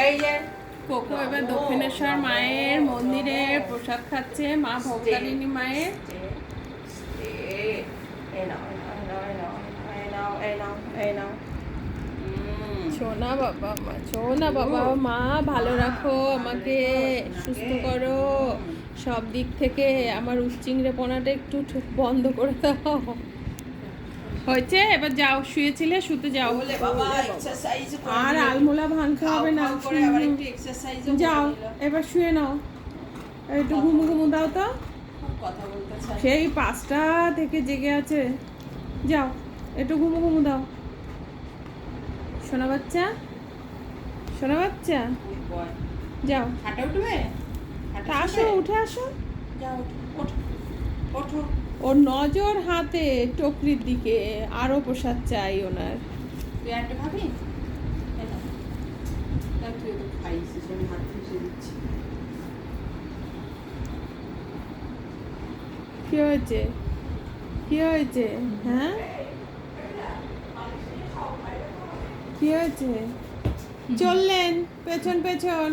এই যে কোকো এবার দক্ষিণেশ্বর মায়ের মন্দিরে প্রসাদ খাচ্ছে, মা ভবতারিণী মায়ের। সোনা বাবা মা, সোনা বাবা মা, ভালো রাখো আমাকে, সুস্থ করো সব দিক থেকে। আমার উচ্চিংড়েপনাটা একটু বন্ধ করে দাও। হয়েছে, এবার যাও, শুয়েছিলে শুতে যাও। বলে বাবা এক্সারসাইজ করে আর নিল। আলমোলা ভাঙতে হবে না। খাও করে আবার একটু এক্সারসাইজও করে যাও নিল। এবার শুয়ে নাও, একটু ঘুমু ঘুমু দাও তো। খুব কথা বলতে চাই। সেই 5টা থেকে জেগে আছে, যাও একটু ঘুমু ঘুমু দাও। সোনা বাচ্চা, সোনা বাচ্চা, Good boy। যাও। হাঁটা উঠবে? হাঁটা আসো, উঠবে? উঠে আসো। যাও ওঠো, ওঠো। ওর নজর হাতে টকরির দিকে, আরো প্রসাদ চাই ওনার। তুই একটা খাবি? এই নাও। তাই তুই তো খাইছিস, আমি হাত মুছে দিচ্ছি। কি হয়েছে, কি হয়েছে, হ্যাঁ কি হয়েছে? চললেন পেছন পেছন।